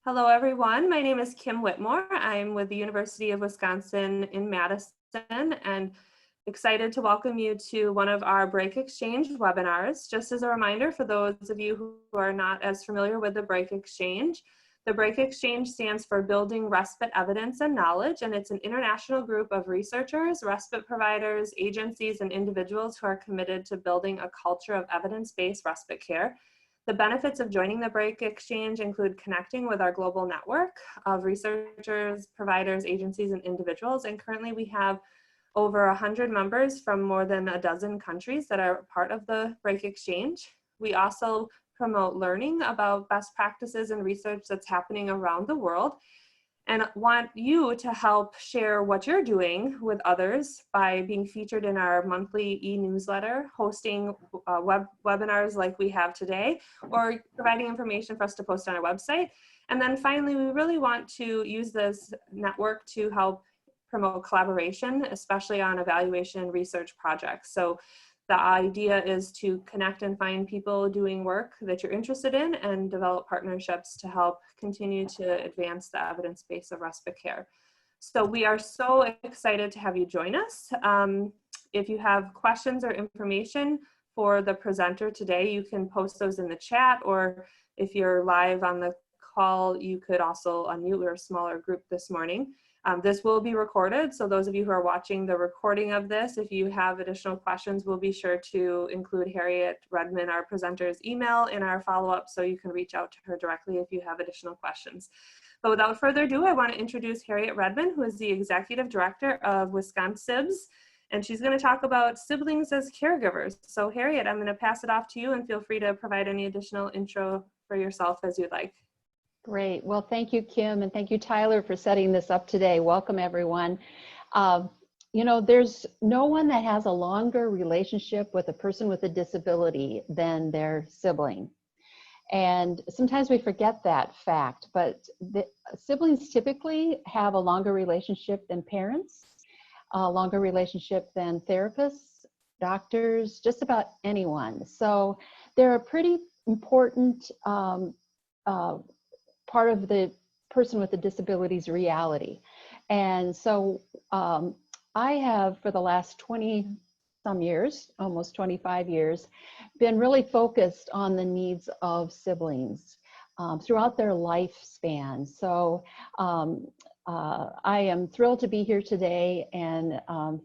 Hello, everyone. My name is Kim Whitmore. I'm with the University of Wisconsin in Madison and excited to welcome you to one of our Break Exchange webinars. Just as a reminder for those of you who are not as familiar with the Break Exchange, the Break Exchange stands for Building Respite Evidence and Knowledge, and it's an international group of researchers, respite providers, agencies, and individuals who are committed to building a culture of evidence-based respite care. The benefits of joining the Break Exchange include connecting with our global network of researchers, providers, agencies, and individuals. And currently we have over 100 members from more than a dozen countries that are part of the Break Exchange. We also promote learning about best practices and research that's happening around the world, and want you to help share what you're doing with others by being featured in our monthly e-newsletter, hosting webinars like we have today, or providing information for us to post on our website. And then finally, we really want to use this network to help promote collaboration, especially on evaluation and research projects. So the idea is to connect and find people doing work that you're interested in and develop partnerships to help continue to advance the evidence base of respite care. So we are so excited to have you join us. If you have questions or information for the presenter today, you can post those in the chat, or if you're live on the call, you could also unmute. We're a smaller group this morning. This will be recorded, so those of you who are watching the recording of this, if you have additional questions, we'll be sure to include Harriet Redmond, our presenter's email, in our follow-up, so you can reach out to her directly if you have additional questions. But without further ado, I want to introduce Harriet Redmond, who is the Executive Director of Wisconsin, and she's going to talk about siblings as caregivers. So Harriet, I'm going to pass it off to you, and feel free to provide any additional intro for yourself as you'd like. Great. Well, thank you, Kim, and thank you, Tyler, for setting this up today. Welcome, everyone. You know, there's no one that has a longer relationship with a person with a disability than their sibling. And sometimes we forget that fact, but the siblings typically have a longer relationship than parents, a longer relationship than therapists, doctors, just about anyone. So they're a pretty important part of the person with a disability's reality. And so I have, for the last 20 some years, almost 25 years, been really focused on the needs of siblings throughout their lifespan. So I am thrilled to be here today and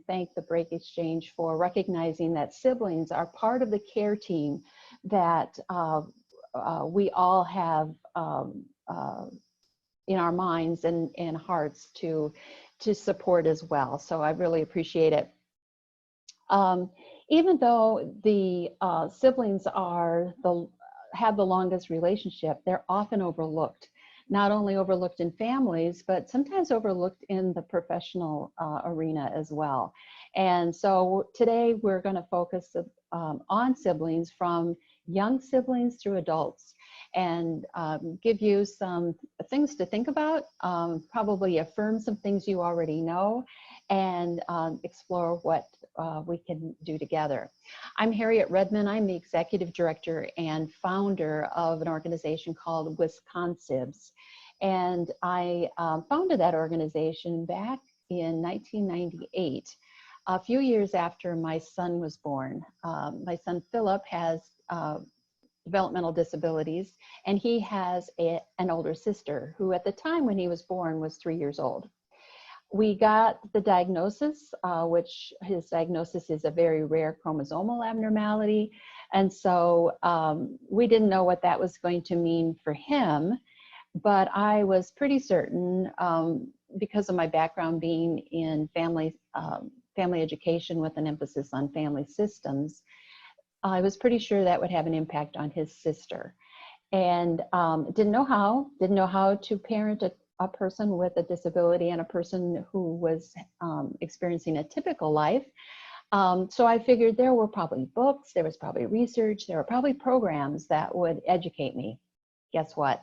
thank the Break Exchange for recognizing that siblings are part of the care team that we all have in our minds and hearts to support as well. So I really appreciate it. Even though the siblings have the longest relationship, they're often overlooked. Not only overlooked in families, but sometimes overlooked in the professional arena as well. And so today we're going to focus on siblings, from young siblings through adults, and give you some things to think about, probably affirm some things you already know, and explore what we can do together. I'm Harriet Redmond. I'm the Executive Director and founder of an organization called Wisconsibs. And I founded that organization back in 1998, a few years after my son was born. My son Philip has developmental disabilities, and he has an older sister who at the time when he was born was 3 years old. We got the diagnosis, which his diagnosis is a very rare chromosomal abnormality. And so we didn't know what that was going to mean for him, but I was pretty certain, because of my background being in family education with an emphasis on family systems, I was pretty sure that would have an impact on his sister. And didn't know how to parent a person with a disability and a person who was experiencing a typical life. So I figured there were probably books, there was probably research, there were probably programs that would educate me. Guess what?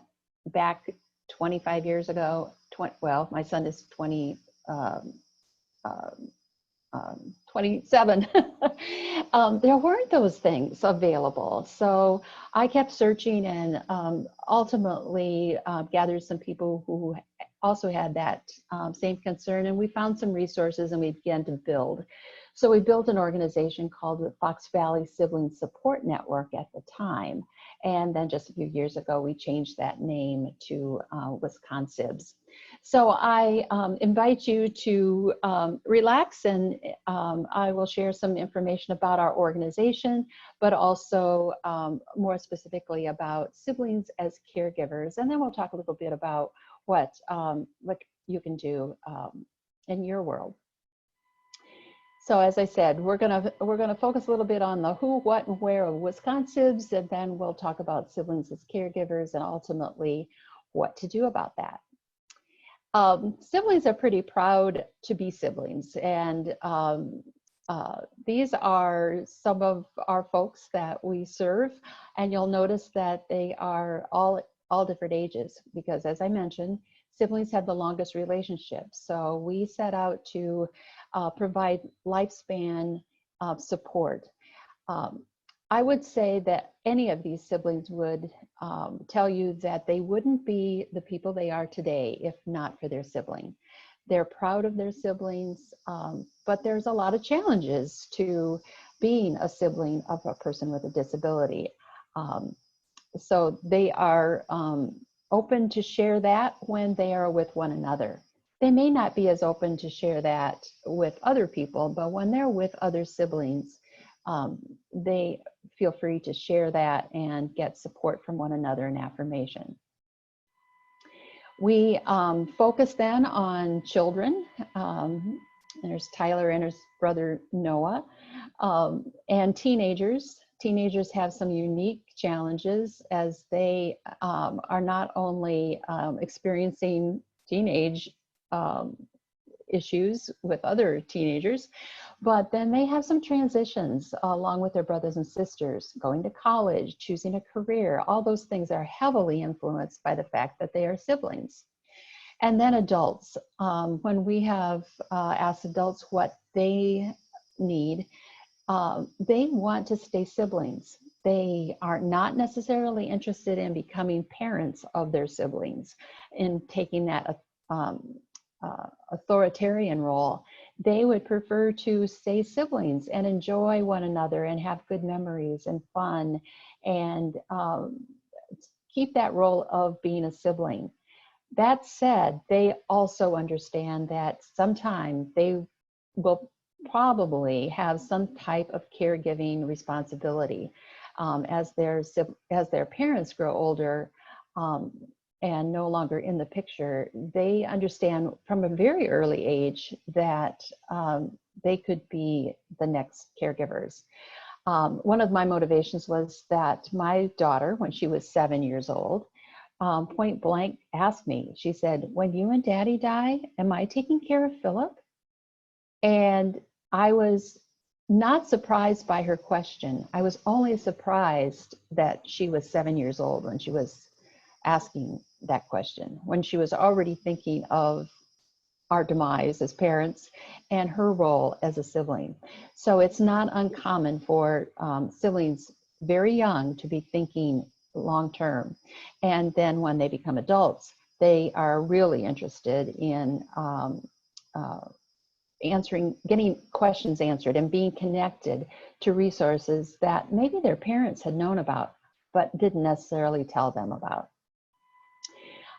Back 25 years ago, well, my son is 27, there weren't those things available. So I kept searching and ultimately gathered some people who also had that same concern, and we found some resources and we began to build. So we built an organization called the Fox Valley Sibling Support Network at the time. And then just a few years ago, we changed that name to Wisconsibs. So I invite you to relax, and I will share some information about our organization, but also more specifically about siblings as caregivers. And then we'll talk a little bit about what you can do in your world. So as I said, we're gonna focus a little bit on the who, what, and where of Wisconsibs, and then we'll talk about siblings as caregivers and ultimately what to do about that. Siblings are pretty proud to be siblings, and these are some of our folks that we serve, and you'll notice that they are all different ages, because as I mentioned, siblings have the longest relationships. So we set out to provide lifespan support. I would say that any of these siblings would tell you that they wouldn't be the people they are today if not for their sibling. They're proud of their siblings, but there's a lot of challenges to being a sibling of a person with a disability. So they are open to share that when they are with one another. They may not be as open to share that with other people, but when they're with other siblings, they feel free to share that and get support from one another and affirmation. We focus then on children. There's Tyler and his brother Noah, and teenagers. Teenagers have some unique challenges as they are not only experiencing teenage issues with other teenagers, but then they have some transitions along with their brothers and sisters, going to college, choosing a career. All those things are heavily influenced by the fact that they are siblings. And then adults, when we have asked adults what they need, they want to stay siblings. They are not necessarily interested in becoming parents of their siblings, in taking that authoritarian role. They would prefer to stay siblings and enjoy one another and have good memories and fun, and keep that role of being a sibling. That said, they also understand that sometime they will probably have some type of caregiving responsibility as their parents grow older and no longer in the picture. They understand from a very early age that they could be the next caregivers. One of my motivations was that my daughter, when she was 7 years old, point blank asked me, she said, "When you and Daddy die, am I taking care of Philip?" And I was not surprised by her question. I was only surprised that she was 7 years old when she was asking that question, when she was already thinking of our demise as parents and her role as a sibling. So it's not uncommon for siblings very young to be thinking long term. And then when they become adults, they are really interested in getting questions answered and being connected to resources that maybe their parents had known about, but didn't necessarily tell them about.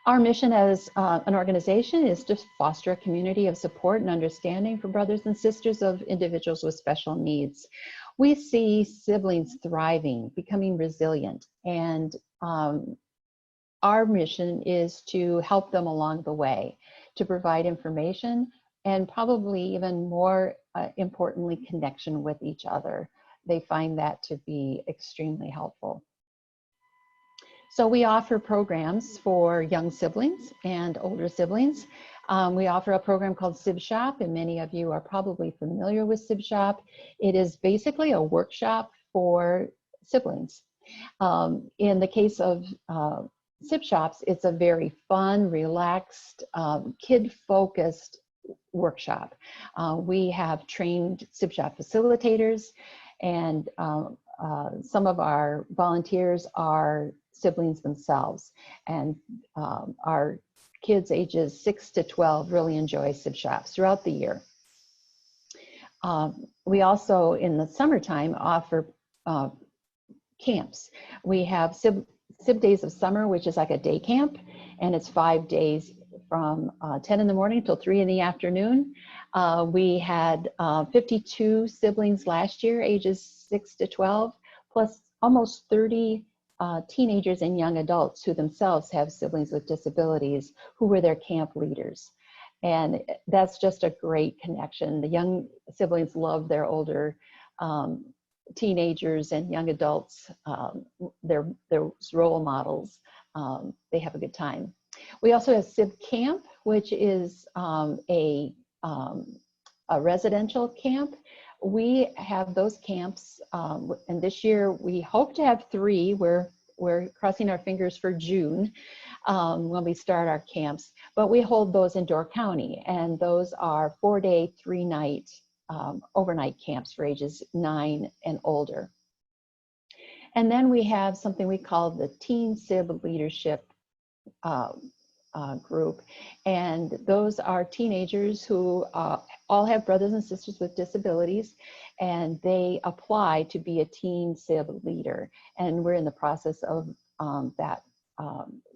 Our mission as an organization is to foster a community of support and understanding for brothers and sisters of individuals with special needs. We see siblings thriving, becoming resilient, and our mission is to help them along the way, to provide information, and probably even more importantly, connection with each other. They find that to be extremely helpful. So we offer programs for young siblings and older siblings. We offer a program called Sib Shop, and many of you are probably familiar with Sib Shop. It is basically a workshop for siblings. In the case of Sib Shops, it's a very fun, relaxed, kid-focused workshop. We have trained sib shop facilitators, and some of our volunteers are siblings themselves, and our kids ages 6 to 12 really enjoy sib shops throughout the year. We also, in the summertime, offer camps. We have Sib Days of Summer, which is like a day camp, and it's 5 days from 10 in the morning till 3 in the afternoon. We had 52 siblings last year, ages 6 to 12, plus almost 30 teenagers and young adults who themselves have siblings with disabilities who were their camp leaders. And that's just a great connection. The young siblings love their older teenagers and young adults, their role models. They have a good time. We also have Sib Camp, which is a residential camp. We have those camps, and this year we hope to have 3. We're crossing our fingers for June when we start our camps, but we hold those in Door County, and those are 4-day, 3-night overnight camps for ages 9 and older. And then we have something we call the Teen Sib Leadership group, and those are teenagers who all have brothers and sisters with disabilities, and they apply to be a teen sib leader, and we're in the process of that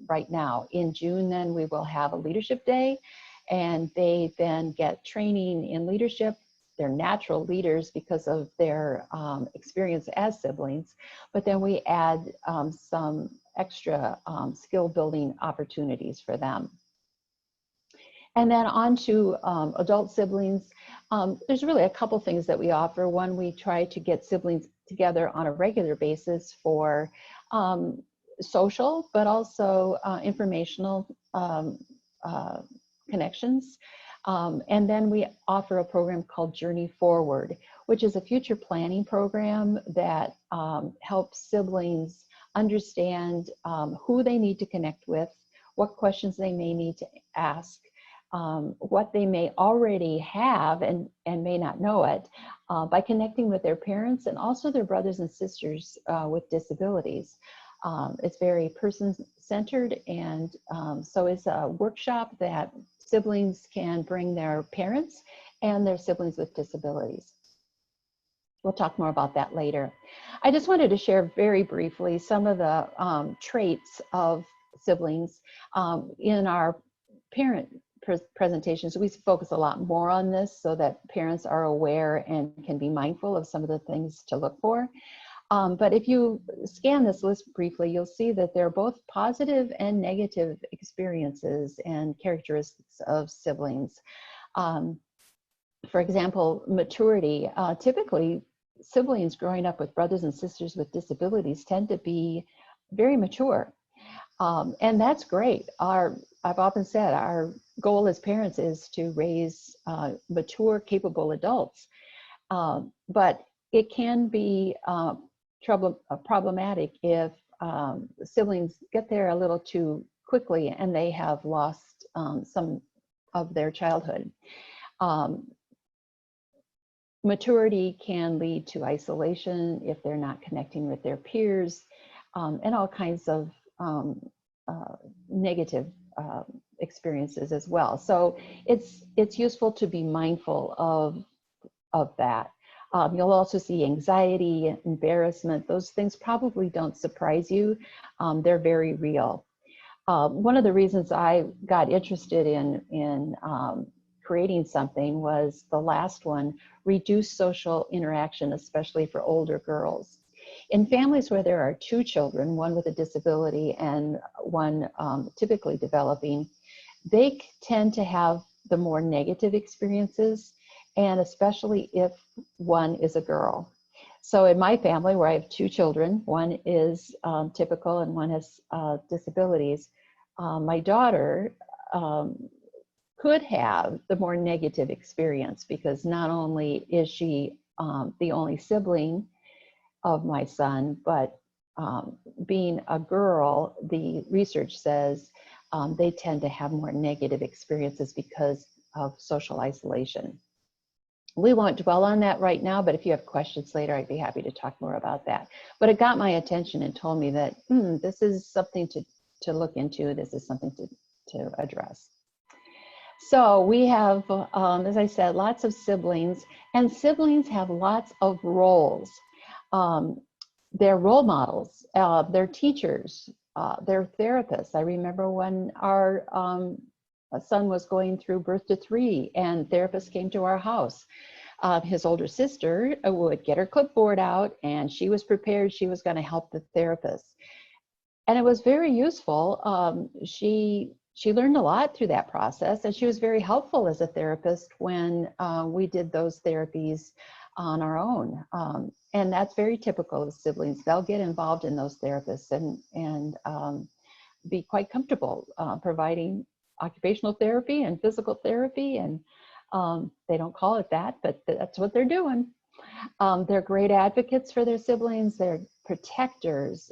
right now. In June, then we will have a leadership day, and they then get training in leadership. They're natural leaders because of their experience as siblings, but then we add some extra skill building opportunities for them. And then on to adult siblings. There's really a couple things that we offer. One, we try to get siblings together on a regular basis for social, but also informational connections. And then we offer a program called Journey Forward, which is a future planning program that helps siblings understand who they need to connect with, what questions they may need to ask, what they may already have and may not know it, by connecting with their parents and also their brothers and sisters with disabilities. It's very person-centered, and so it's a workshop that siblings can bring their parents and their siblings with disabilities. We'll talk more about that later. I just wanted to share very briefly some of the traits of siblings. In our parent presentations, we focus a lot more on this so that parents are aware and can be mindful of some of the things to look for. But if you scan this list briefly, you'll see that there are both positive and negative experiences and characteristics of siblings. For example, maturity. Typically, siblings growing up with brothers and sisters with disabilities tend to be very mature. And that's great. I've often said our goal as parents is to raise mature, capable adults. But it can be problematic if siblings get there a little too quickly and they have lost some of their childhood. Maturity can lead to isolation if they're not connecting with their peers, and all kinds of negative experiences as well. So it's useful to be mindful of that. You'll also see anxiety, embarrassment. Those things probably don't surprise you. They're very real. One of the reasons I got interested in creating something was the last one, reduce social interaction, especially for older girls. In families where there are 2 children, one with a disability and one typically developing, they tend to have the more negative experiences, and especially if one is a girl. So in my family, where I have 2 children, one is typical and one has disabilities, my daughter could have the more negative experience because not only is she the only sibling of my son, but being a girl, the research says they tend to have more negative experiences because of social isolation. We won't dwell on that right now, but if you have questions later, I'd be happy to talk more about that. But it got my attention and told me that this is something to look into. This is something to address. So we have, as I said, lots of siblings, and siblings have lots of roles. They're role models, they're teachers, they're therapists. I remember when our son was going through birth to 3 and therapists came to our house. His older sister would get her clipboard out and she was prepared. She was going to help the therapist. And it was very useful. She learned a lot through that process, and she was very helpful as a therapist when we did those therapies on our own. And that's very typical of siblings. They'll get involved in those therapists and be quite comfortable providing occupational therapy and physical therapy. And they don't call it that, but that's what they're doing. They're great advocates for their siblings. They're protectors.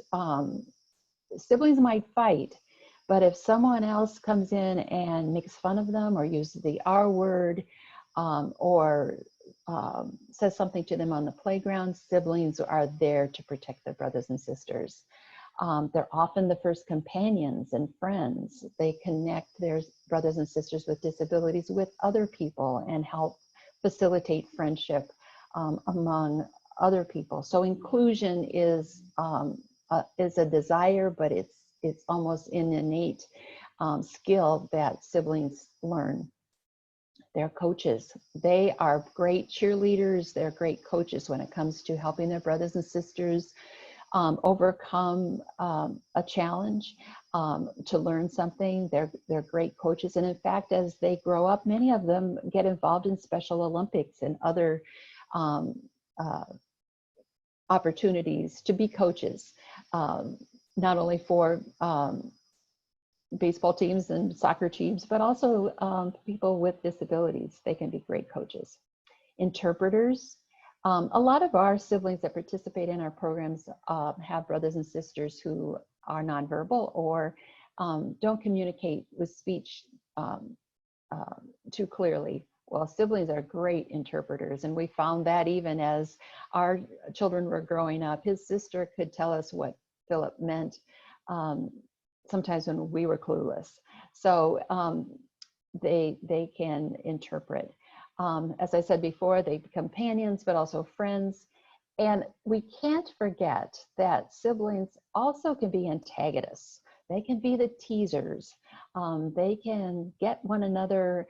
Siblings might fight, but if someone else comes in and makes fun of them or uses the R word or says something to them on the playground, siblings are there to protect their brothers and sisters. They're often the first companions and friends. They connect their brothers and sisters with disabilities with other people and help facilitate friendship among other people. So inclusion is a desire, but it's almost an innate skill that siblings learn. They're coaches. They are great cheerleaders. They're great coaches when it comes to helping their brothers and sisters overcome a challenge, to learn something. They're great coaches. And in fact, as they grow up, many of them get involved in Special Olympics and other opportunities to be coaches, not only for baseball teams and soccer teams, but also people with disabilities. They can be great coaches. Interpreters. A lot of our siblings that participate in our programs have brothers and sisters who are nonverbal or don't communicate with speech too clearly. Well, siblings are great interpreters, and we found that even as our children were growing up, his sister could tell us what Philip meant sometimes when we were clueless. So they can interpret. As I said before, they become companions, but also friends. And we can't forget that siblings also can be antagonists. They can be the teasers. They can get one another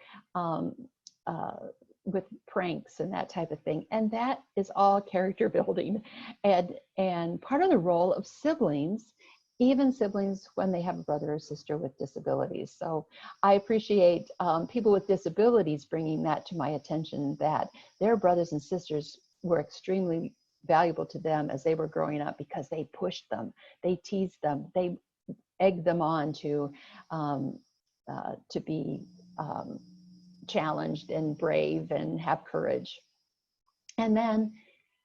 with pranks and that type of thing. And that is all character building. And part of the role of siblings, even siblings when they have a brother or sister with disabilities. So I appreciate people with disabilities bringing that to my attention, that their brothers and sisters were extremely valuable to them as they were growing up because they pushed them, they teased them, they egged them on to be challenged and brave and have courage. And then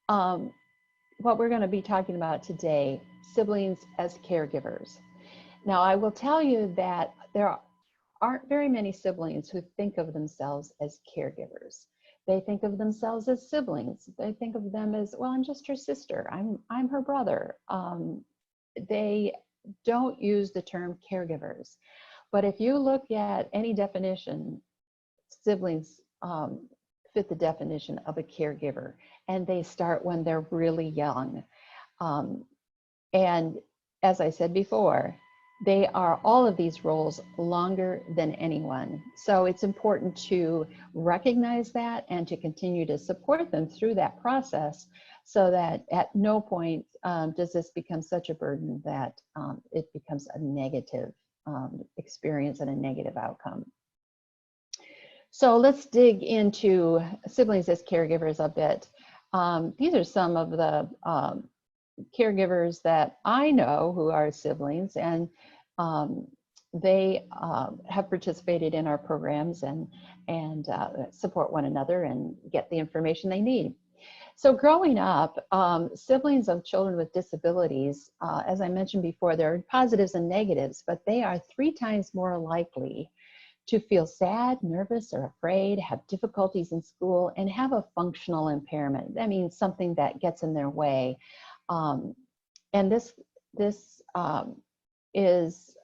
what we're going to be talking about today, siblings as caregivers. Now, I will tell you that there aren't very many siblings who think of themselves as caregivers. They think of themselves as siblings. They think of them as, well, I'm just her sister. I'm her brother. They don't use the term caregivers. But if you look at any definition, siblings fit the definition of a caregiver, and they start when they're really young. And as I said before, they are all of these roles longer than anyone. So it's important to recognize that and to continue to support them through that process so that at no point does this become such a burden that it becomes a negative experience and a negative outcome. So let's dig into siblings as caregivers a bit. These are some of the caregivers that I know who are siblings, and they have participated in our programs and support one another and get the information they need. So growing up, siblings of children with disabilities, as I mentioned before, there are positives and negatives, but they are 3 times more likely to feel sad, nervous, or afraid, have difficulties in school, and have a functional impairment. That means something that gets in their way. And this is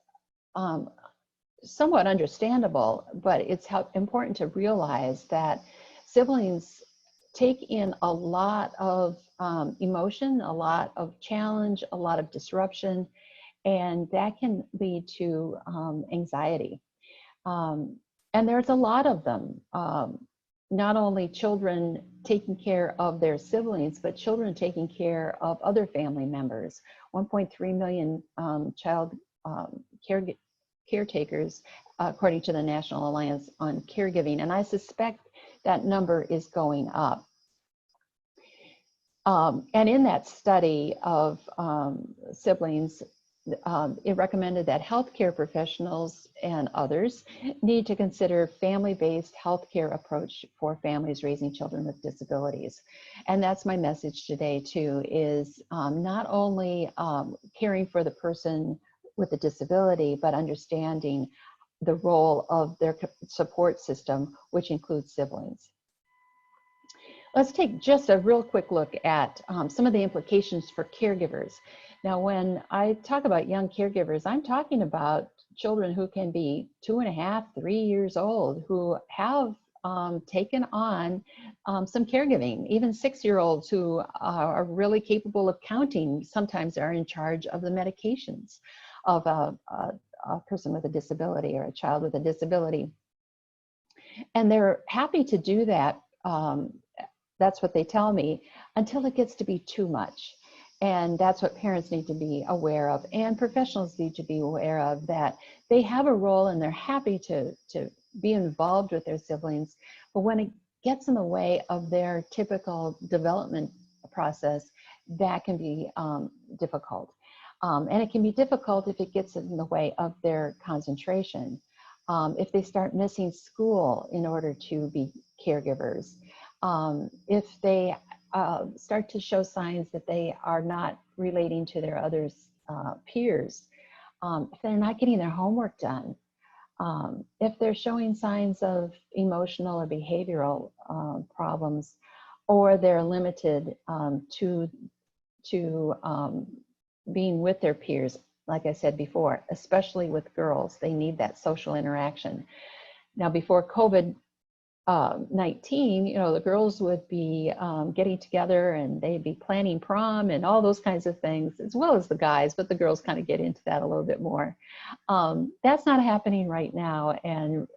somewhat understandable, but it's important to realize that siblings take in a lot of emotion, a lot of challenge, a lot of disruption, and that can lead to anxiety. And there's a lot of them. Not only children taking care of their siblings, but children taking care of other family members. 1.3 million child caretakers, according to the National Alliance on Caregiving, and I suspect that number is going up. And in that study of siblings, it recommended that healthcare professionals and others need to consider family-based healthcare approach for families raising children with disabilities. And that's my message today too, is not only caring for the person with a disability, but understanding the role of their support system, which includes siblings. Let's take just a real quick look at some of the implications for caregivers. Now, when I talk about young caregivers, I'm talking about children who can be 2.5, 3 years old, who have taken on some caregiving. Even 6-year-olds who are really capable of counting sometimes are in charge of the medications of a person with a disability or a child with a disability. And they're happy to do that. That's what they tell me, until it gets to be too much. And that's what parents need to be aware of, and professionals need to be aware of, that they have a role and they're happy to be involved with their siblings. But when it gets in the way of their typical development process, that can be difficult. And it can be difficult if it gets in the way of their concentration. If they start missing school in order to be caregivers. If they start to show signs that they are not relating to their other peers, if they're not getting their homework done, if they're showing signs of emotional or behavioral problems, or they're limited to being with their peers, like I said before, especially with girls, they need that social interaction. Now, before COVID-19, the girls would be getting together and they'd be planning prom and all those kinds of things, as well as the guys, but the girls kind of get into that a little bit more. That's not happening right now, and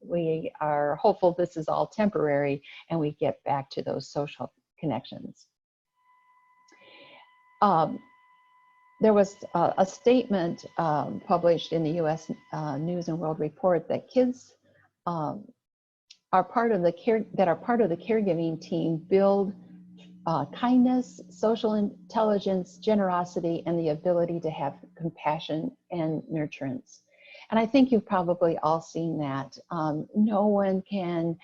we are hopeful this is all temporary and we get back to those social connections. There was a statement published in the U.S. News and World Report that kids are part of the caregiving team build kindness, social intelligence, generosity, and the ability to have compassion and nurturance. And I think you've probably all seen that. No one can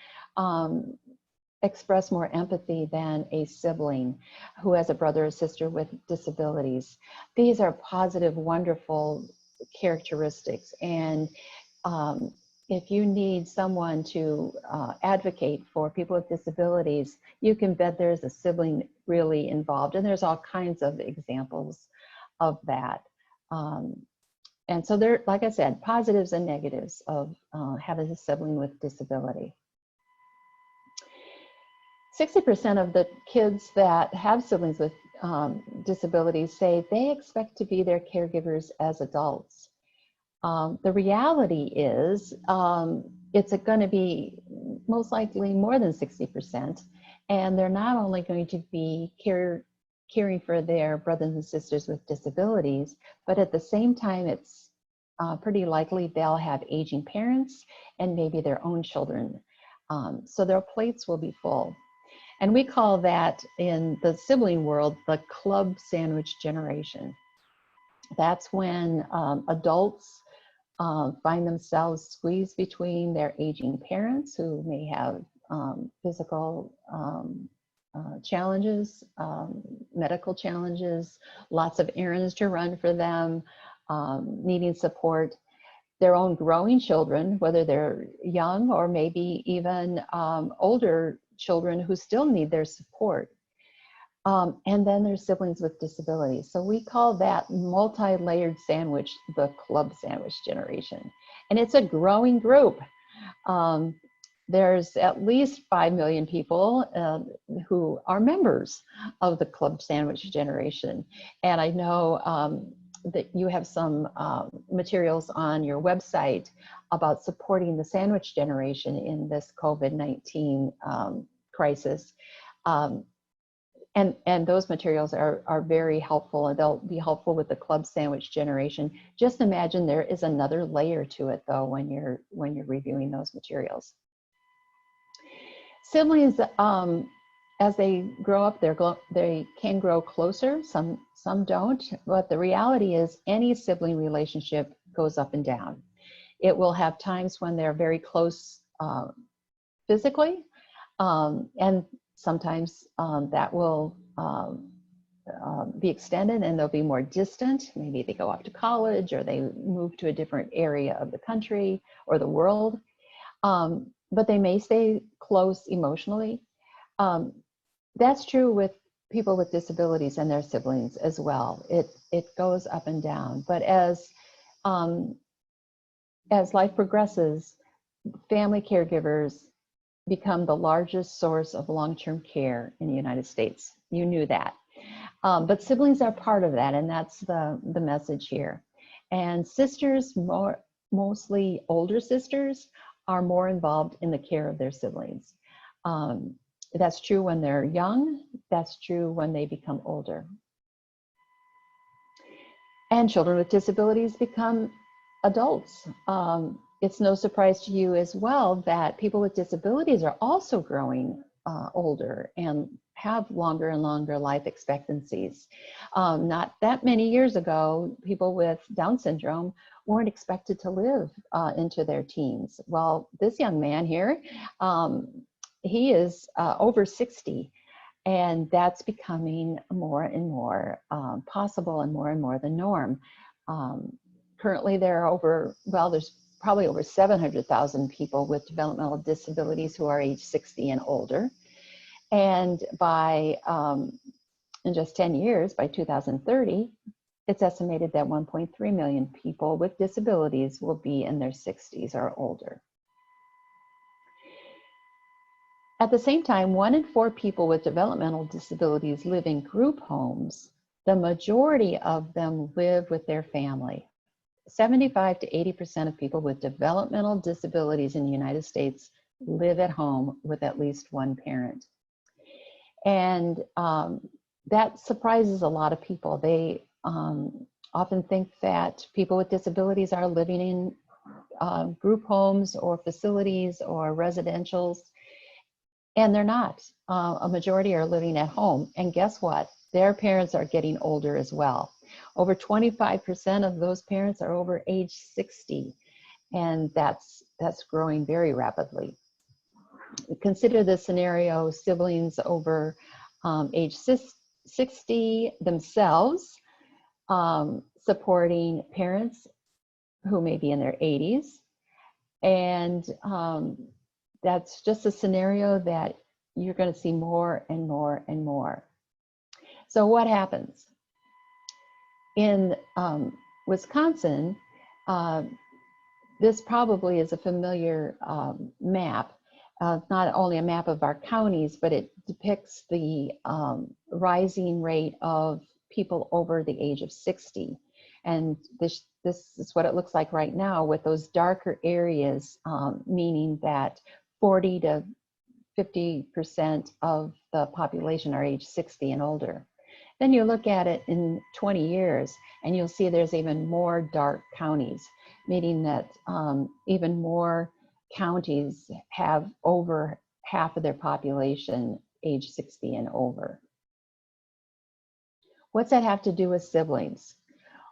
express more empathy than a sibling who has a brother or sister with disabilities. These are positive, wonderful characteristics. And if you need someone to advocate for people with disabilities, you can bet there's a sibling really involved. And there's all kinds of examples of that. And so there, like I said, positives and negatives of having a sibling with disability. 60% of the kids that have siblings with disabilities say they expect to be their caregivers as adults. The reality is it's going to be most likely more than 60%, and they're not only going to be caring for their brothers and sisters with disabilities, but at the same time it's pretty likely they'll have aging parents and maybe their own children. So their plates will be full. And we call that, in the sibling world, the club sandwich generation. That's when adults find themselves squeezed between their aging parents, who may have physical challenges, medical challenges, lots of errands to run for them, needing support. their own growing children, whether they're young or maybe even older children who still need their support. And then there's siblings with disabilities. So we call that multi-layered sandwich the club sandwich generation. And it's a growing group. Um, there's at least 5 million people who are members of the club sandwich generation. And I know that you have some materials on your website about supporting the sandwich generation in this COVID-19 crisis. And those materials are very helpful, and they'll be helpful with the club sandwich generation. Just imagine there is another layer to it though when you're reviewing those materials. Siblings, as they grow up, they can grow closer. Some don't, but the reality is any sibling relationship goes up and down. It will have times when they're very close physically, and sometimes that will be extended and they'll be more distant. Maybe they go off to college or they move to a different area of the country or the world. But they may stay close emotionally. That's true with people with disabilities and their siblings as well. It goes up and down. But as life progresses, family caregivers become the largest source of long-term care in the United States. You knew that. But siblings are part of that, and that's the message here. And sisters, mostly older sisters, are more involved in the care of their siblings. That's true when they're young. That's true when they become older. And children with disabilities become adults. It's no surprise to you as well that people with disabilities are also growing older and have longer and longer life expectancies. Not that many years ago, people with Down syndrome weren't expected to live into their teens. Well, this young man here, he is over 60, and that's becoming more and more possible and more the norm. Currently, there's probably over 700,000 people with developmental disabilities who are age 60 and older. And by, in just 10 years, by 2030, it's estimated that 1.3 million people with disabilities will be in their 60s or older. At the same time, 1 in 4 people with developmental disabilities live in group homes. The majority of them live with their family. 75 to 80% of people with developmental disabilities in the United States live at home with at least one parent. And that surprises a lot of people. They often think that people with disabilities are living in group homes or facilities or residentials, and they're not. A majority are living at home. And guess what? Their parents are getting older as well. Over 25% of those parents are over age 60, and that's growing very rapidly. Consider the scenario: siblings over age 60 themselves, supporting parents who may be in their 80s. And that's just a scenario that you're going to see more and more and more. So what happens? In Wisconsin, this probably is a familiar map. Not only a map of our counties, but it depicts the rising rate of people over the age of 60. And this is what it looks like right now, with those darker areas, meaning that 40 to 50% of the population are age 60 and older. Then you look at it in 20 years and you'll see there's even more dark counties, meaning that even more counties have over half of their population age 60 and over. What's that have to do with siblings?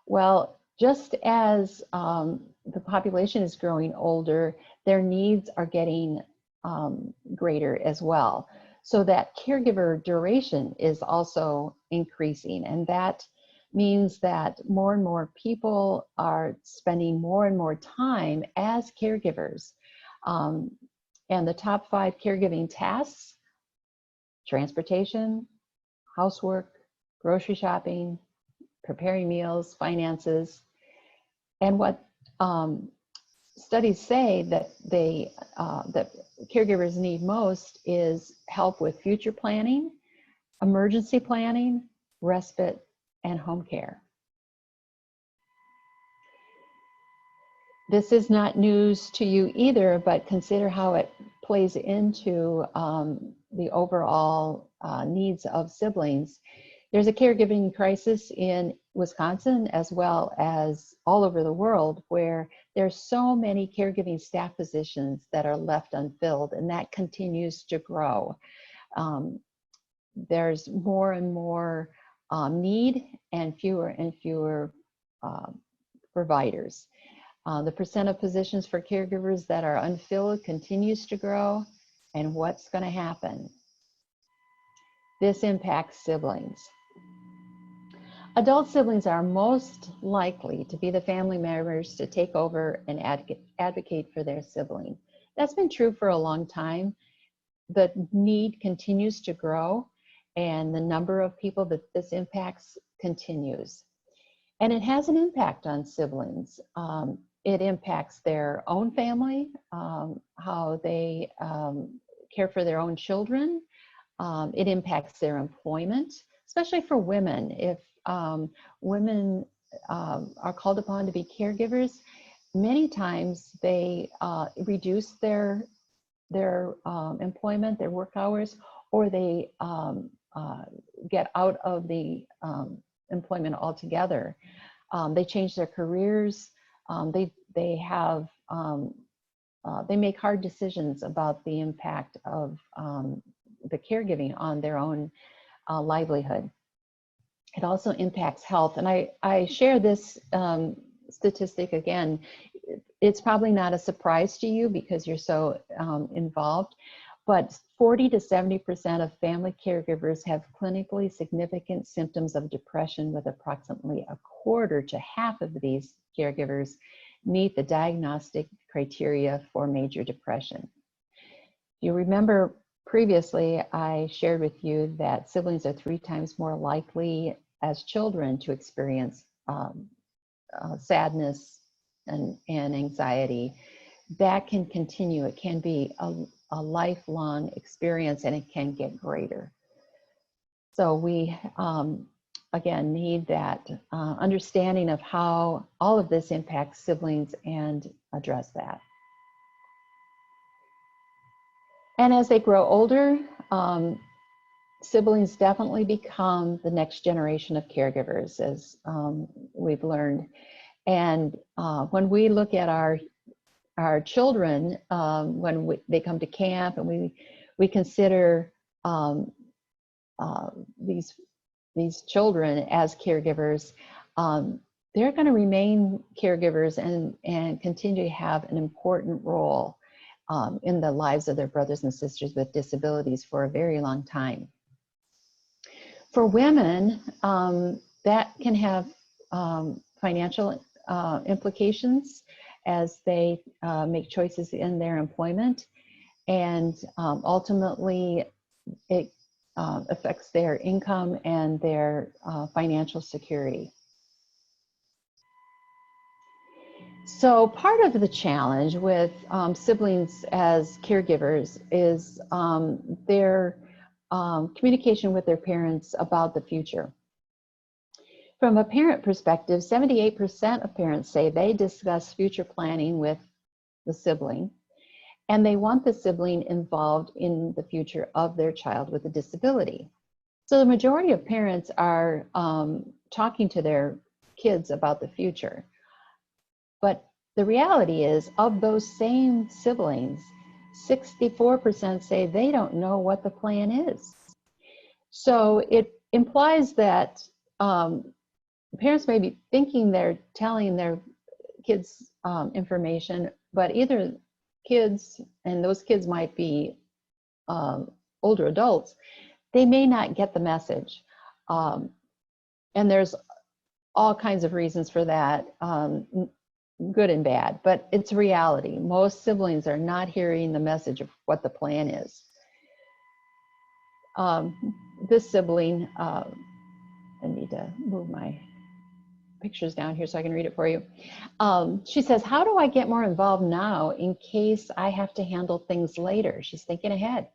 Well, just as the population is growing older, their needs are getting greater as well. So that caregiver duration is also increasing, and that means that more and more people are spending more and more time as caregivers. And the top 5 caregiving tasks: transportation, housework, grocery shopping, preparing meals, finances. And what studies say that that caregivers need most is help with future planning, emergency planning, respite, and home care. This is not news to you either, but consider how it plays into the overall needs of siblings. There's a caregiving crisis in Wisconsin as well as all over the world, where there's so many caregiving staff positions that are left unfilled, and that continues to grow. There's more and more need and fewer providers. The percent of positions for caregivers that are unfilled continues to grow. And what's going to happen? This impacts siblings. Adult siblings are most likely to be the family members to take over and advocate for their sibling. That's been true for a long time. The need continues to grow, and the number of people that this impacts continues. And it has an impact on siblings. It impacts their own family, how they care for their own children. It impacts their employment, especially for women. If women are called upon to be caregivers, many times they reduce their employment, their work hours, or they get out of the employment altogether. They change their careers. They make hard decisions about the impact of the caregiving on their own livelihood. It also impacts health. And I share this statistic again. It's probably not a surprise to you because you're so involved, but 40 to 70% of family caregivers have clinically significant symptoms of depression, with approximately a quarter to half of these caregivers meet the diagnostic criteria for major depression. You remember previously I shared with you that siblings are 3 times more likely as children to experience sadness and anxiety. That can continue. It can be a lifelong experience, and it can get greater. So we, again, need that understanding of how all of this impacts siblings and address that. And as they grow older, siblings definitely become the next generation of caregivers, as we've learned. And when we look at our children, when they come to camp, and we consider these children as caregivers, they're going to remain caregivers and continue to have an important role in the lives of their brothers and sisters with disabilities for a very long time. For women, that can have financial implications as they make choices in their employment, and ultimately it affects their income and their financial security. So part of the challenge with siblings as caregivers is their communication with their parents about the future. From a parent perspective, 78% of parents say they discuss future planning with the sibling, and they want the sibling involved in the future of their child with a disability. So the majority of parents are talking to their kids about the future. But the reality is, of those same siblings, 64% say they don't know what the plan is. So it implies that parents may be thinking they're telling their kids information, but either kids, and those kids might be older adults, they may not get the message. And there's all kinds of reasons for that, good and bad, but it's reality. Most siblings are not hearing the message of what the plan is. This sibling, I need to move my pictures down here so I can read it for you. She says, how do I get more involved now in case I have to handle things later? She's thinking ahead.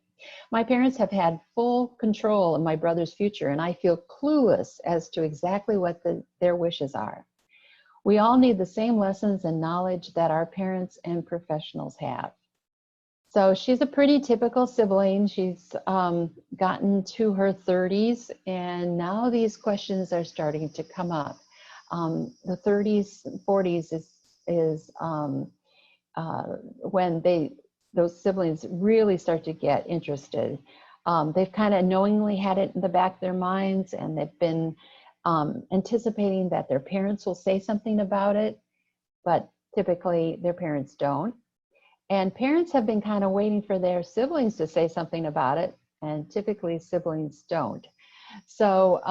My parents have had full control of my brother's future, and I feel clueless as to exactly what their wishes are. We all need the same lessons and knowledge that our parents and professionals have. So she's a pretty typical sibling. She's gotten to her 30s, and now these questions are starting to come up. The 30s, 40s is when those siblings really start to get interested. They've kind of knowingly had it in the back of their minds, and they've been anticipating that their parents will say something about it, but typically their parents don't. And parents have been kind of waiting for their siblings to say something about it, and typically siblings don't. So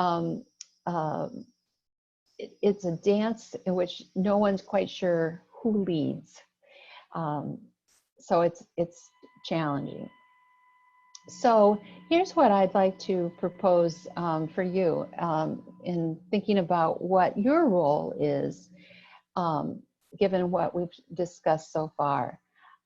it's a dance in which no one's quite sure who leads. So it's challenging. So here's what I'd like to propose for you in thinking about what your role is, given what we've discussed so far.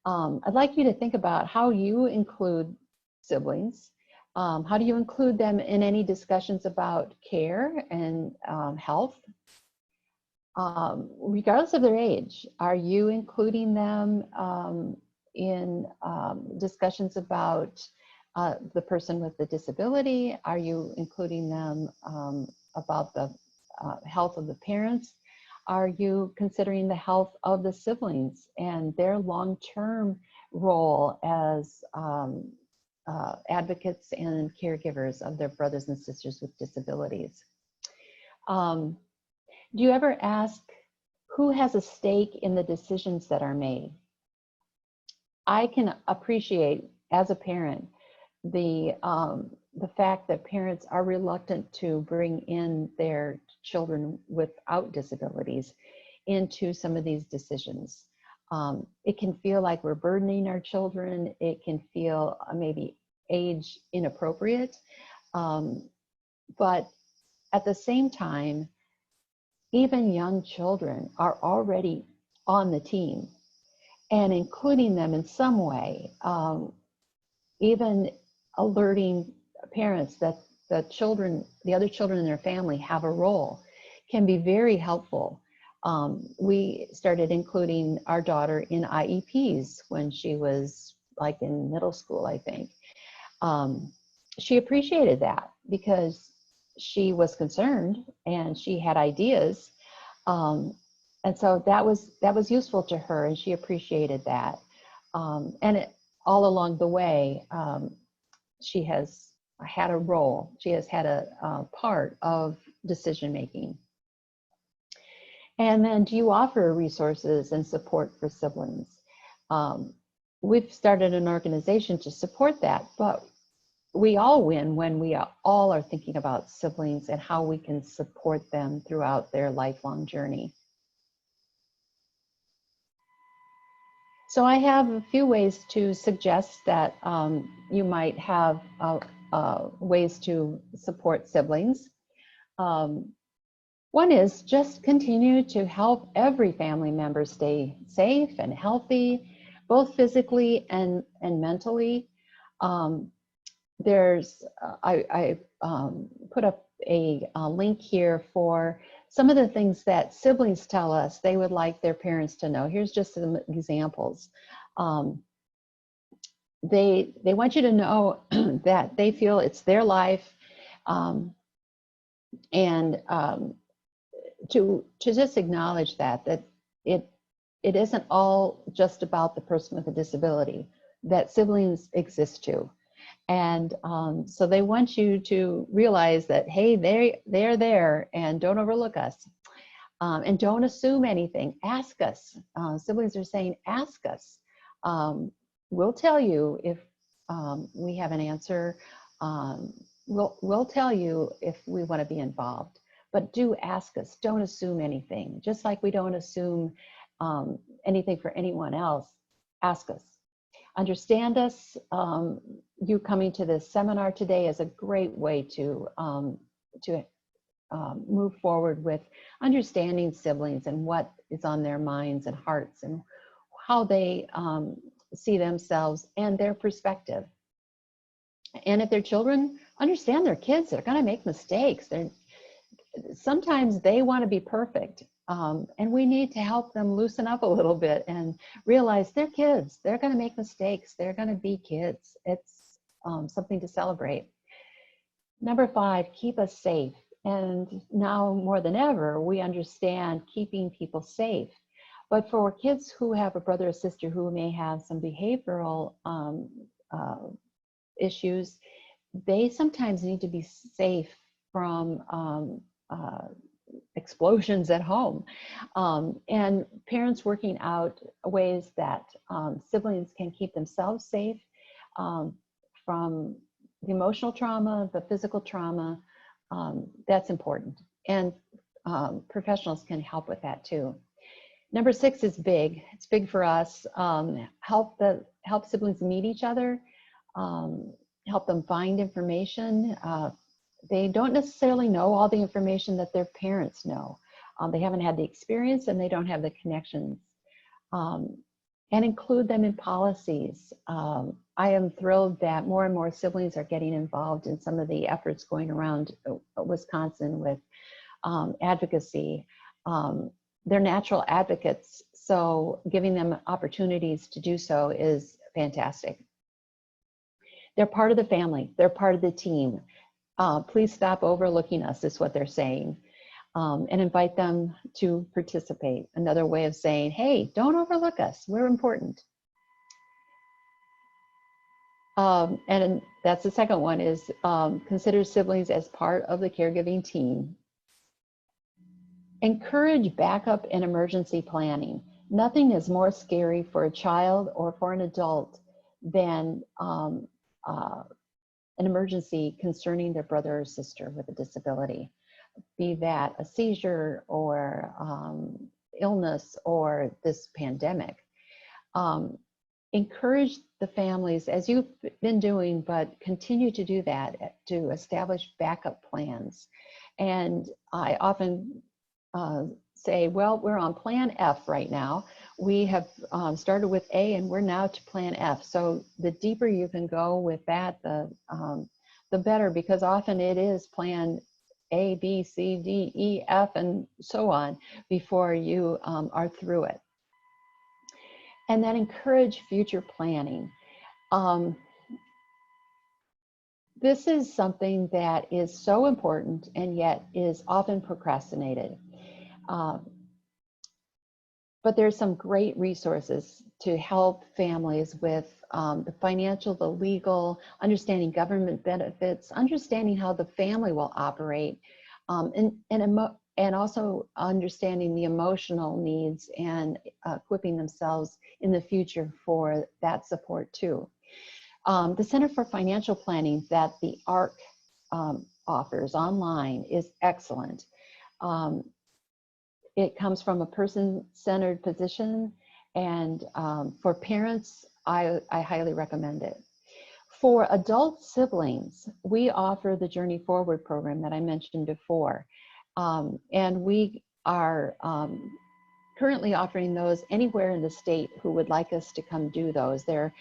I'd like you to think about how you include siblings. How do you include them in any discussions about care and health? Regardless of their age, are you including them in discussions about the person with the disability? Are you including them about the health of the parents? Are you considering the health of the siblings and their long-term role as advocates and caregivers of their brothers and sisters with disabilities? Do you ever ask who has a stake in the decisions that are made? I can appreciate, as a parent, the fact that parents are reluctant to bring in their children without disabilities into some of these decisions. It can feel like we're burdening our children. It can feel maybe age inappropriate. But at the same time, even young children are already on the team, and including them in some way, even alerting parents that the other children in their family have a role, can be very helpful. We started including our daughter in IEPs when she was like in middle school, I think. She appreciated that because she was concerned and she had ideas. And so that was useful to her, and she appreciated that. And all along the way, she has had a role. She has had a part of decision making. And then, do you offer resources and support for siblings? We've started an organization to support that, but we all win when we all are thinking about siblings and how we can support them throughout their lifelong journey. So I have a few ways to suggest that you might have ways to support siblings. One is just continue to help every family member stay safe and healthy, both physically and mentally. I put up a link here for some of the things that siblings tell us they would like their parents to know. Here's just some examples. They want you to know that they feel it's their life, and to just acknowledge that it isn't all just about the person with a disability, that siblings exist too. And so they want you to realize that, hey, they're there, and don't overlook us, and don't assume anything. Ask us. Siblings are saying, ask us. We'll tell you if we have an answer. We'll tell you if we want to be involved. but do ask us. Don't assume anything. Just like we don't assume anything for anyone else, ask us. Understand us. You coming to this seminar today is a great way to move forward with understanding siblings and what is on their minds and hearts and how they see themselves and their perspective. And if they're children, understand they're kids. They're going to make mistakes. Sometimes they want to be perfect. And we need to help them loosen up a little bit and realize they're kids. They're going to make mistakes. They're going to be kids. It's something to celebrate. Number 5, keep us safe. And now more than ever, we understand keeping people safe. But for kids who have a brother or sister who may have some behavioral issues, they sometimes need to be safe from explosions at home. And parents working out ways that siblings can keep themselves safe from the emotional trauma, the physical trauma, that's important. And professionals can help with that too. Number 6 is big. It's big for us. Help siblings meet each other, help them find information. They don't necessarily know all the information that their parents know. They haven't had the experience and they don't have the connections. And include them in policies. I am thrilled that more and more siblings are getting involved in some of the efforts going around Wisconsin with advocacy. They're natural advocates, so giving them opportunities to do so is fantastic. They're part of the family. They're part of the team. Please stop overlooking us, is what they're saying. And invite them to participate. Another way of saying, hey, don't overlook us. We're important. And that's the second one is consider siblings as part of the caregiving team. Encourage backup and emergency planning. Nothing is more scary for a child or for an adult than an emergency concerning their brother or sister with a disability. Be that a seizure or illness or this pandemic. Encourage the families, as you've been doing, but continue to do that, to establish backup plans. And I often say, well, we're on plan F right now. We have started with A and we're now to plan F. So the deeper you can go with that, the better, because often it is plan A, B, C, D, E, F, and so on before you are through it. And then encourage future planning. This is something that is so important and yet is often procrastinated. But there's some great resources to help families with the financial, the legal, understanding government benefits, understanding how the family will operate, and also understanding the emotional needs and equipping themselves in the future for that support too. The Center for Financial Planning that the ARC offers online is excellent. It comes from a person-centered position, and for parents, I highly recommend it. For adult siblings, we offer the Journey Forward program that I mentioned before, and we are currently offering those anywhere in the state who would like us to come do those. They're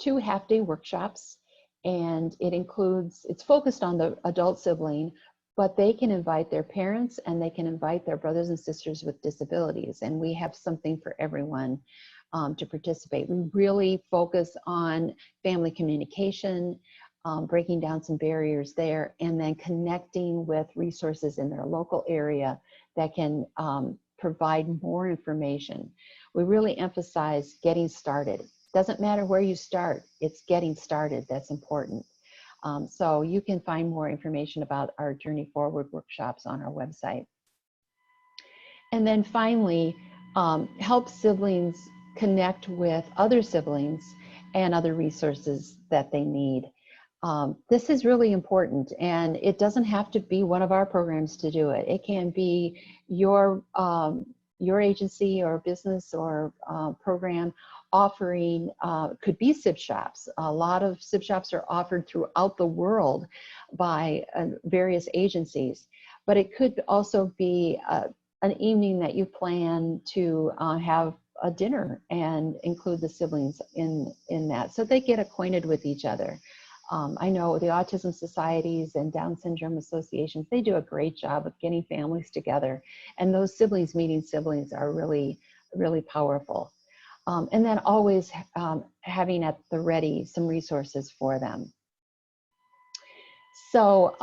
2 half-day workshops, and it's focused on the adult sibling, but they can invite their parents and they can invite their brothers and sisters with disabilities. And we have something for everyone to participate. We really focus on family communication, breaking down some barriers there, and then connecting with resources in their local area that can provide more information. We really emphasize getting started. Doesn't matter where you start, it's getting started that's important. So you can find more information about our Journey Forward workshops on our website. And then finally, help siblings connect with other siblings and other resources that they need. This is really important, and it doesn't have to be one of our programs to do it. It can be your agency or business or program offering, could be SIB shops. A lot of SIB shops are offered throughout the world by various agencies, but it could also be an evening that you plan to have a dinner and include the siblings in that, so they get acquainted with each other. I know the autism societies and Down syndrome associations, they do a great job of getting families together, and those siblings meeting siblings are really, really powerful. And then always having at the ready some resources for them. So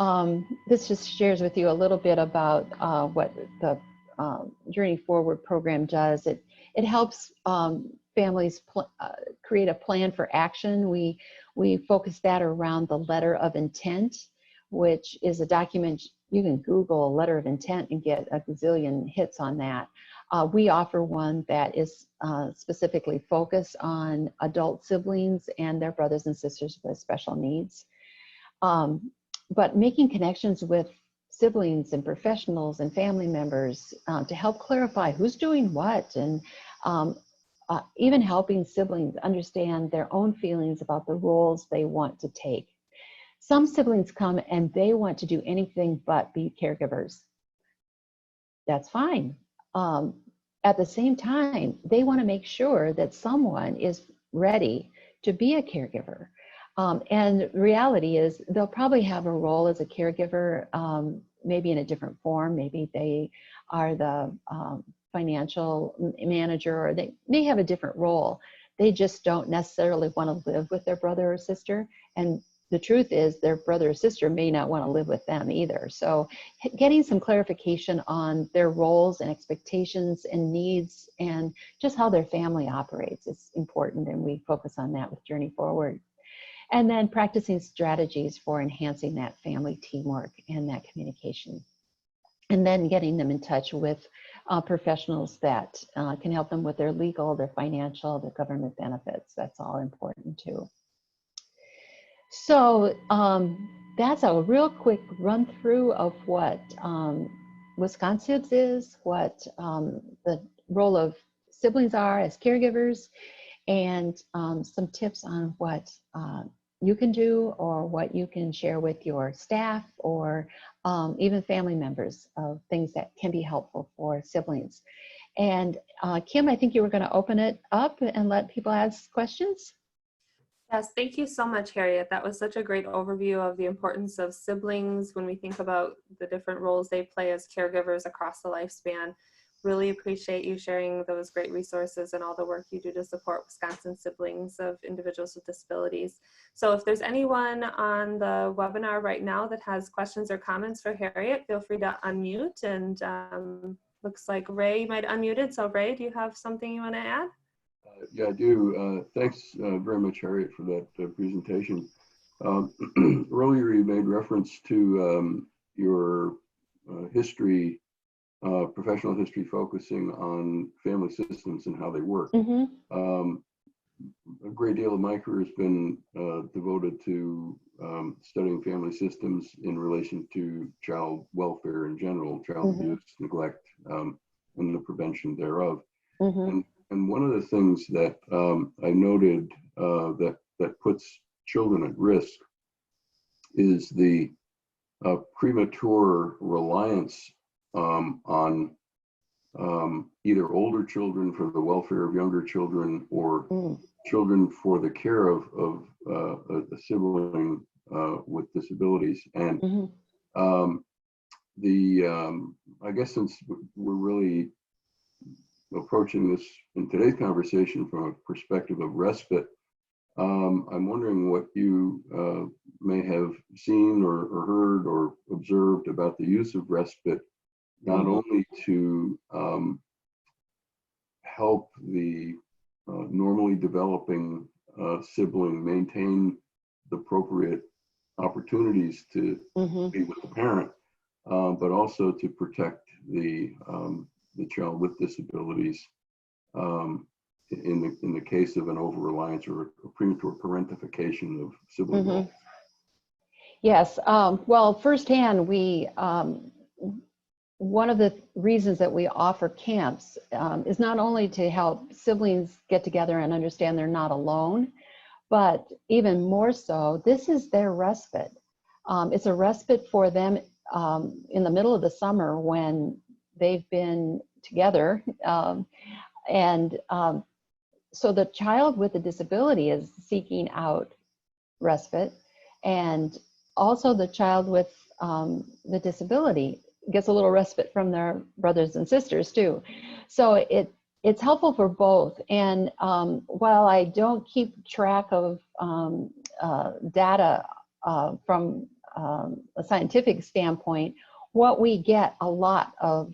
this just shares with you a little bit about what the Journey Forward program does. It helps families create a plan for action. We focus that around the letter of intent, which is a document. You can Google letter of intent and get a gazillion hits on that. We offer one that is specifically focused on adult siblings and their brothers and sisters with special needs. But making connections with siblings and professionals and family members to help clarify who's doing what, and even helping siblings understand their own feelings about the roles they want to take. Some siblings come and they want to do anything but be caregivers. That's fine. At the same time, they want to make sure that someone is ready to be a caregiver. And the reality is they'll probably have a role as a caregiver, maybe in a different form. Maybe they are the financial manager, or they may have a different role. They just don't necessarily want to live with their brother or sister. And the truth is their brother or sister may not want to live with them either. So getting some clarification on their roles and expectations and needs and just how their family operates is important. And we focus on that with Journey Forward. And then practicing strategies for enhancing that family teamwork and that communication. And then getting them in touch with professionals that can help them with their legal, their financial, their government benefits. That's all important too. So that's a real quick run through of what WisconSibs is, what the role of siblings are as caregivers, and some tips on what you can do or what you can share with your staff or even family members of things that can be helpful for siblings. And Kim, I think you were going to open it up and let people ask questions. Yes, thank you so much, Harriet. That was such a great overview of the importance of siblings when we think about the different roles they play as caregivers across the lifespan. Really appreciate you sharing those great resources and all the work you do to support Wisconsin siblings of individuals with disabilities. So if there's anyone on the webinar right now that has questions or comments for Harriet, feel free to unmute. And looks like Ray might unmuted. So Ray, do you have something you want to add? Yeah, I do. Thanks very much, Harriet, for that presentation. Earlier, you made reference to your history, professional history, focusing on family systems and how they work. Mm-hmm. A great deal of my career has been devoted to studying family systems in relation to child welfare in general, child Mm-hmm. abuse, neglect, and the prevention thereof. Mm-hmm. And one of the things that I noted that puts children at risk is the premature reliance on either older children for the welfare of younger children, or children for the care of a sibling with disabilities. And I guess since we're really approaching this in today's conversation from a perspective of respite, I'm wondering what you may have seen or heard or observed about the use of respite, not only to help the normally developing sibling maintain the appropriate opportunities to be with the parent, but also to protect the child with disabilities in the case of an over-reliance or a premature parentification of sibling roles. Yes. Well, firsthand, one of the reasons that we offer camps is not only to help siblings get together and understand they're not alone, but even more so, this is their respite. It's a respite for them in the middle of the summer when they've been together. And so the child with a disability is seeking out respite, and also the child with the disability gets a little respite from their brothers and sisters too. So it's helpful for both. And while I don't keep track of data from a scientific standpoint, what we get a lot of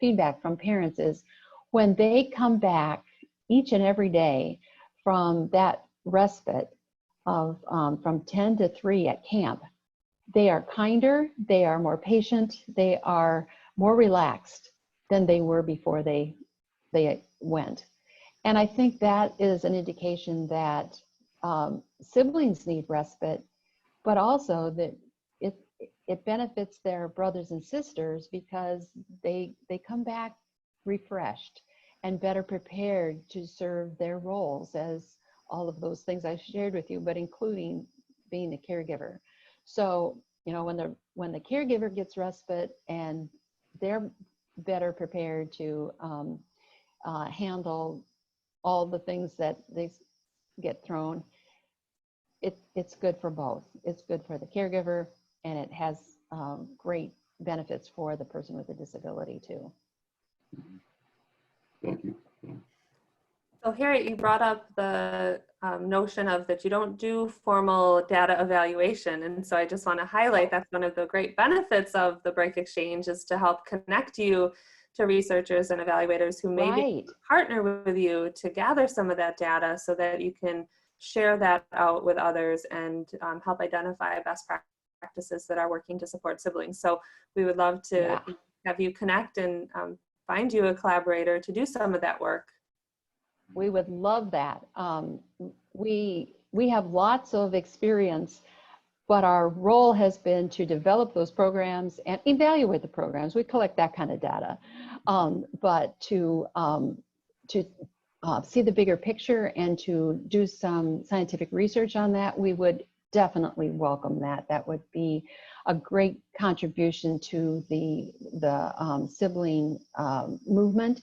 feedback from parents is when they come back each and every day from that respite of from 10 to 3 at camp, they are kinder, they are more patient, they are more relaxed than they were before they went. And I think that is an indication that siblings need respite, but also that it it benefits their brothers and sisters because they come back refreshed and better prepared to serve their roles as all of those things I shared with you, but including being a caregiver. So, you know, when the caregiver gets respite and they're better prepared to handle all the things that they get thrown, it's good for both. It's good for the caregiver, and it has great benefits for the person with a disability too. Thank you. So Harriet, you brought up the notion of that you don't do formal data evaluation. And so I just want to highlight that's one of the great benefits of the Break Exchange is to help connect you to researchers and evaluators who may be partner with you to gather some of that data so that you can share that out with others and help identify best practices that are working to support siblings. So we would love to have you connect and find you a collaborator to do some of that work. We would love that. We have lots of experience, but our role has been to develop those programs and evaluate the programs. We collect that kind of data, but to see the bigger picture and to do some scientific research on that, we would definitely welcome that. That would be a great contribution to the sibling movement.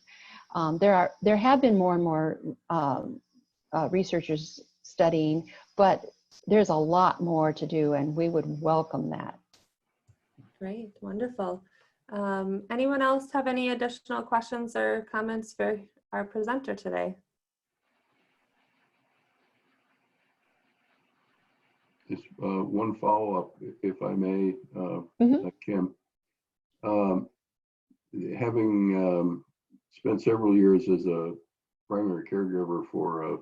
There have been more and more researchers studying, but there's a lot more to do, and we would welcome that. Great, wonderful. Anyone else have any additional questions or comments for our presenter today? Just one follow-up, if I may, Kim. Having spent several years as a primary caregiver for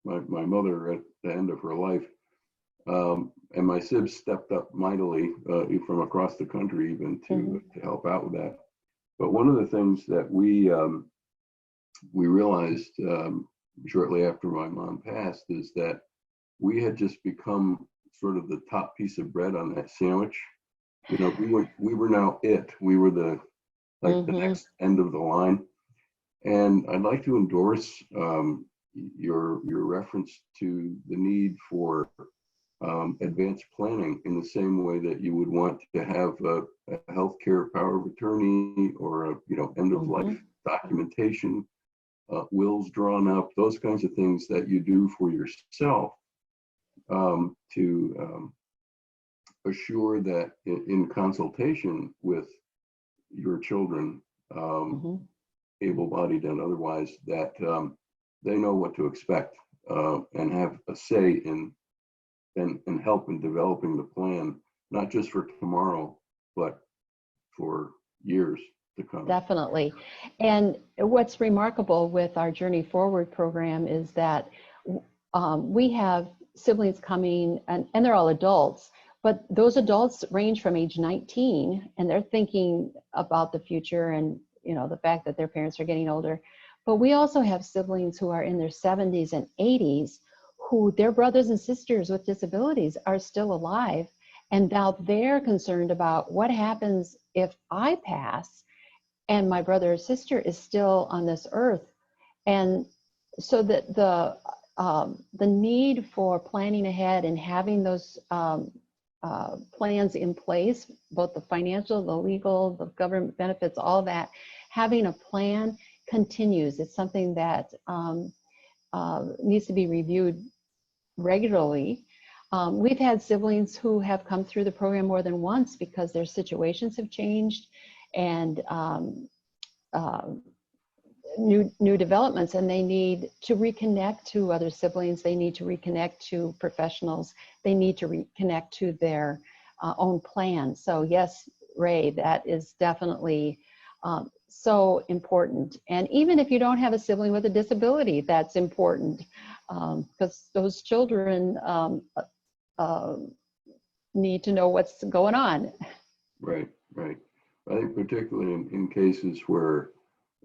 my mother at the end of her life, and my sibs stepped up mightily from across the country even to help out with that. But one of the things that we realized shortly after my mom passed is that we had just become sort of the top piece of bread on that sandwich. You know, we were now it. We were the next end of the line. And I'd like to endorse your reference to the need for advanced planning in the same way that you would want to have a healthcare power of attorney or a end of life documentation, wills drawn up, those kinds of things that you do for yourself to assure that in consultation with your children, able-bodied and otherwise, that they know what to expect and have a say in and help in developing the plan, not just for tomorrow, but for years to come. Definitely. And what's remarkable with our Journey Forward program is that we have siblings coming, and they're all adults, but those adults range from age 19, and they're thinking about the future and the fact that their parents are getting older. But we also have siblings who are in their 70s and 80s who their brothers and sisters with disabilities are still alive. And now they're concerned about what happens if I pass and my brother or sister is still on this earth. And so that the need for planning ahead and having those plans in place, both the financial, the legal, the government benefits, all that, having a plan continues. It's something that needs to be reviewed regularly. We've had siblings who have come through the program more than once because their situations have changed and new developments, and they need to reconnect to other siblings. They need to reconnect to professionals. They need to reconnect to their own plan. So yes, Ray, that is definitely so important. And even if you don't have a sibling with a disability, that's important because those children need to know what's going on. Right, right. I think particularly in cases where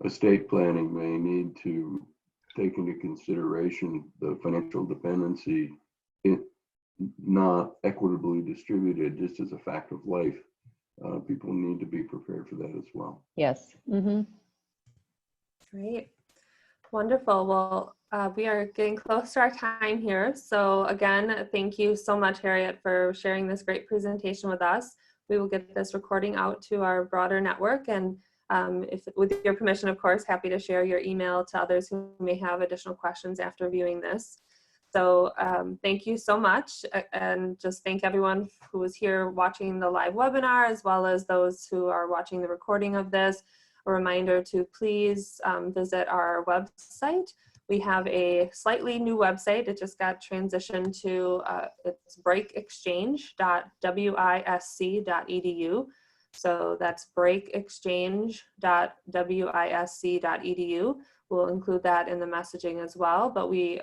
estate planning may need to take into consideration the financial dependency, it not equitably distributed just as a fact of life. People need to be prepared for that as well. Yes. Mm-hmm. Great. Wonderful. Well, we are getting close to our time here. So again, thank you so much, Harriet, for sharing this great presentation with us. We will get this recording out to our broader network, and if, with your permission, of course, happy to share your email to others who may have additional questions after viewing this. So thank you so much, and just thank everyone who was here watching the live webinar, as well as those who are watching the recording of this. A reminder to please visit our website. We have a slightly new website. It just got transitioned to, it's breakexchange.wisc.edu. So that's breakexchange.wisc.edu. We'll include that in the messaging as well, but we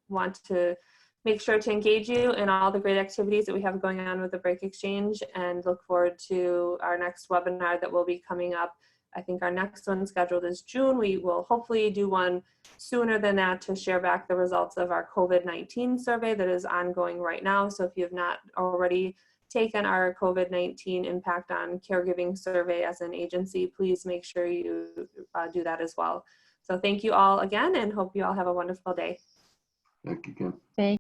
want to make sure to engage you in all the great activities that we have going on with the Break Exchange, and look forward to our next webinar that will be coming up. I think our next one scheduled is June. We will hopefully do one sooner than that to share back the results of our COVID-19 survey that is ongoing right now. So if you have not already taken our COVID-19 impact on caregiving survey as an agency, please make sure you do that as well. So thank you all again, and hope you all have a wonderful day. Thank you, Kim. Thank